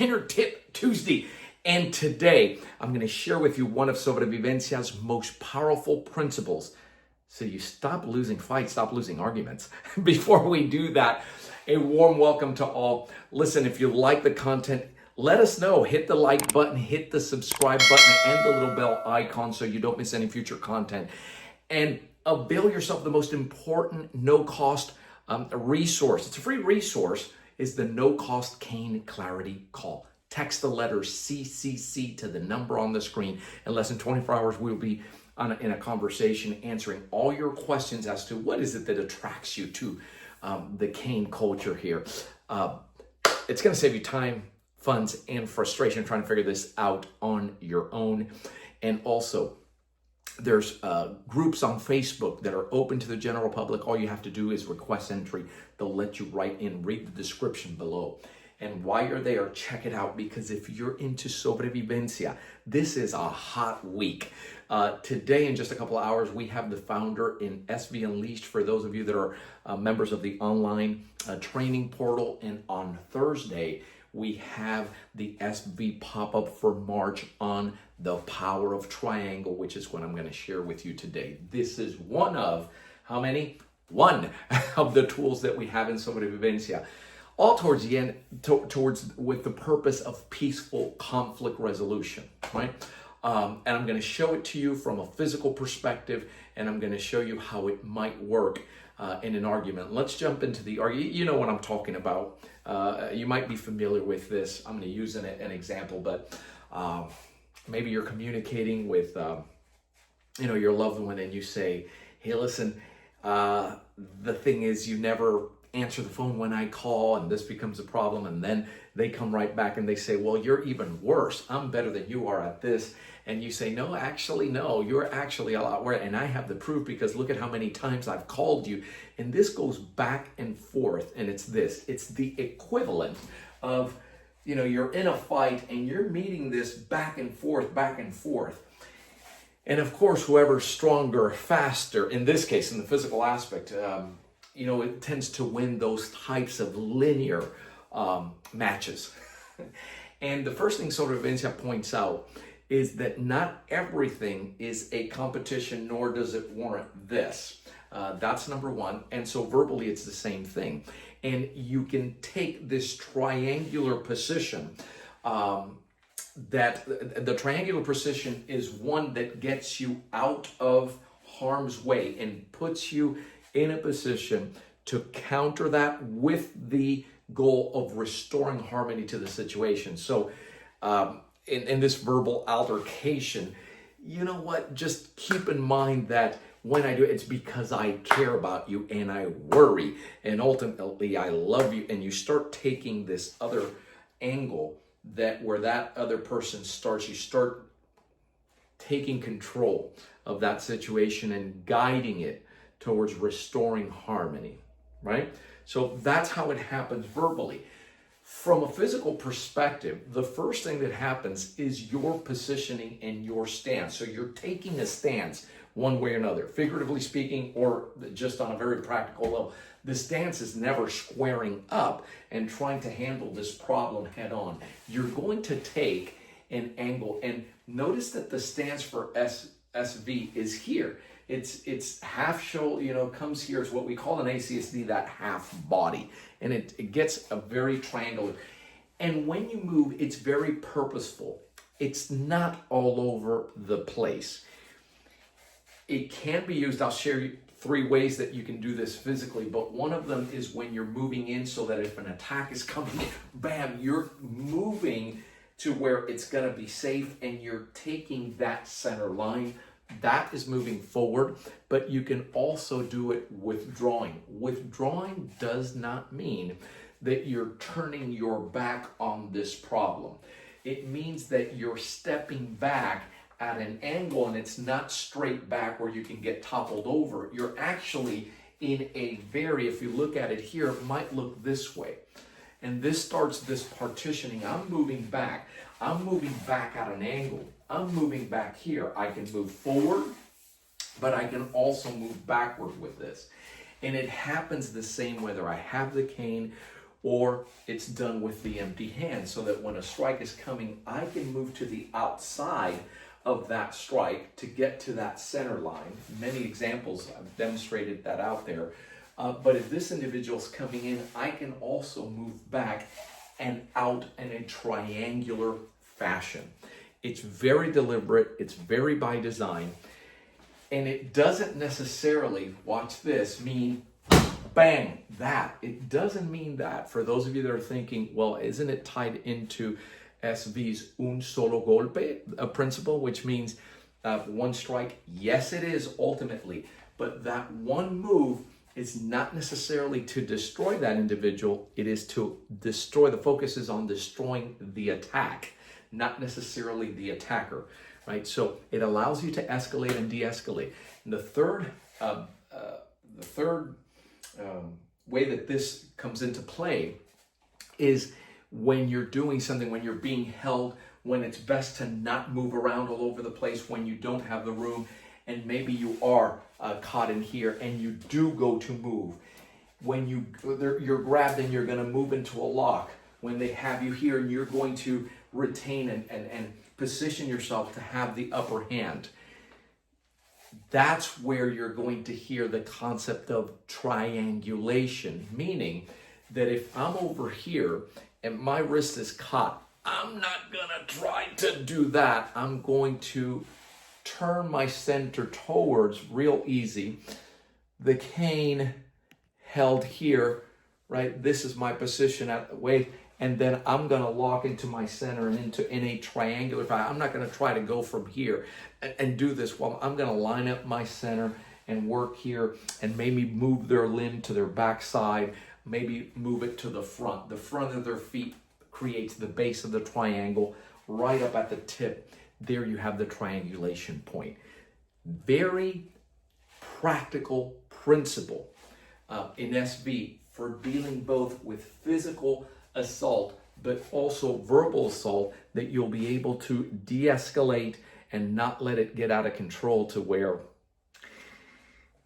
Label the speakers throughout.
Speaker 1: Beginner Tip Tuesday. And today, I'm going to share with you one of Sobrevivencia's most powerful principles. So you stop losing fights, stop losing arguments. Before we do that, a warm welcome to all. Listen, if you like the content, let us know. Hit the like button, hit the subscribe button, and the little bell icon so you don't miss any future content. And avail yourself of the most important no-cost resource. It's a free resource. Is the no-cost cane clarity call. Text the letter CCC to the number on the screen. In less than 24 hours, we'll be in a conversation answering all your questions as to what is it that attracts you to the cane culture here. It's going to save you time, funds, and frustration trying to figure this out on your own. And also, there's groups on Facebook that are open to the general public. All you have to do is request entry. They'll let you write in, read the description below. And while you're there, check it out, because if you're into Sobrevivencia, this is a hot week. Today, in just a couple of hours, we have the founder in SVNL for those of you that are members of the online training portal. And on Thursday, we have the SV pop-up for March on the power of triangle, which is what I'm going to share with you today. This is one of, how many? One of the tools that we have in Sobrevivencia. All towards the end, with the purpose of peaceful conflict resolution, right? And I'm going to show it to you from a physical perspective, and I'm going to show you how it might work in an argument. Let's jump into the argument. You know what I'm talking about. You might be familiar with this. I'm going to use an example, but maybe you're communicating with your loved one, and you say, hey, listen, the thing is, you never answer the phone when I call, and this becomes a problem. And then they come right back and they say, well, you're even worse. I'm better than you are at this. And you say, no, actually, no, you're actually a lot worse. And I have the proof, because look at how many times I've called you. And this goes back and forth. And it's the equivalent of, you're in a fight and you're meeting this back and forth, back and forth. And of course, whoever's stronger, faster, in this case, in the physical aspect, it tends to win those types of linear matches. And the first thing Sobrevivencia points out is that not everything is a competition, nor does it warrant this. That's number one. And so verbally, it's the same thing. And you can take this triangular position, that the triangular position is one that gets you out of harm's way and puts you in a position to counter that with the goal of restoring harmony to the situation. So in this verbal altercation, you know what? Just keep in mind that when I do it, it's because I care about you and I worry. And ultimately, I love you. And you start taking this other angle where that other person starts, you start taking control of that situation and guiding it towards restoring harmony, right? So that's how it happens verbally. From a physical perspective, the first thing that happens is your positioning and your stance. So you're taking a stance one way or another, figuratively speaking, or just on a very practical level. The stance is never squaring up and trying to handle this problem head on. You're going to take an angle, and notice that the stance for SV is here. It's half shoulder, comes here. It's what we call an ACSD, that half body. And it gets a very triangular. And when you move, it's very purposeful. It's not all over the place. It can be used, I'll share you 3 ways that you can do this physically, but one of them is when you're moving in, so that if an attack is coming in, bam, you're moving to where it's going to be safe, and you're taking that center line. That is moving forward, but you can also do it withdrawing. Withdrawing does not mean that you're turning your back on this problem. It means that you're stepping back at an angle, and it's not straight back where you can get toppled over. You're actually in a if you look at it here, it might look this way. And this starts this partitioning. I'm moving back. I'm moving back at an angle. I'm moving back here. I can move forward, but I can also move backward with this. And it happens the same whether I have the cane or it's done with the empty hand, so that when a strike is coming, I can move to the outside of that strike to get to that center line. Many examples, I've demonstrated that out there. But if this individual's coming in, I can also move back and out in a triangular fashion. It's very deliberate, it's very by design, and it doesn't necessarily, watch this, mean bang, that. It doesn't mean that. For those of you that are thinking, well, isn't it tied into SV's un solo golpe principle, which means one strike? Yes, it is ultimately, but that one move is not necessarily to destroy that individual. It is to destroy. The focus is on destroying the attack, not necessarily the attacker, right? So it allows you to escalate and de-escalate. And the third way that this comes into play is when you're doing something, when you're being held, when it's best to not move around all over the place, when you don't have the room, and maybe you are caught in here and you do go to move. When you're grabbed and you're going to move into a lock, when they have you here and you're going to retain and position yourself to have the upper hand, that's where you're going to hear the concept of triangulation, meaning that if I'm over here and my wrist is caught, I'm not going to try to do that. I'm going to turn my center towards real easy. The cane held here, right? This is my position at the waist, and then I'm going to lock into my center and in a triangular fashion. I'm not going to try to go from here and do this. Well, I'm going to line up my center and work here and maybe move their limb to their backside, maybe move it to the front. The front of their feet creates the base of the triangle right up at the tip. There you have the triangulation point. Very practical principle in SV for dealing both with physical assault but also verbal assault, that you'll be able to de-escalate and not let it get out of control to where,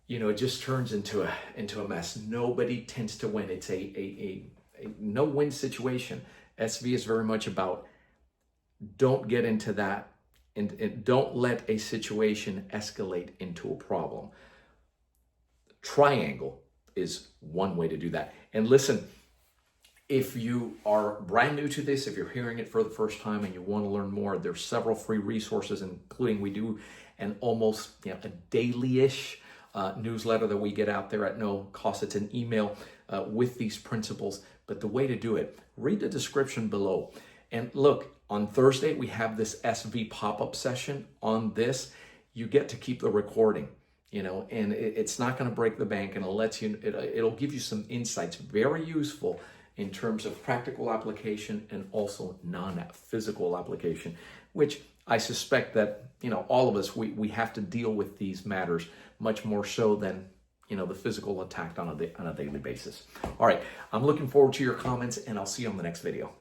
Speaker 1: you know, it just turns into a mess. Nobody tends to win. It's a no-win situation. SV is very much about don't get into that and don't let a situation escalate into a problem. Triangle is one way to do that. And listen, if you are brand new to this, if you're hearing it for the first time and you want to learn more, there's several free resources, including we do an almost a daily-ish newsletter that we get out there at no cost. It's an email with these principles. But the way to do it, read the description below. And look, on Thursday, we have this SV pop-up session on this. You get to keep the recording, you know, and it's not going to break the bank, and it'll give you some insights, very useful in terms of practical application and also non-physical application, which I suspect that, you know, all of us, we have to deal with these matters much more so than, you know, the physical attack on a daily basis. All right, I'm looking forward to your comments, and I'll see you on the next video.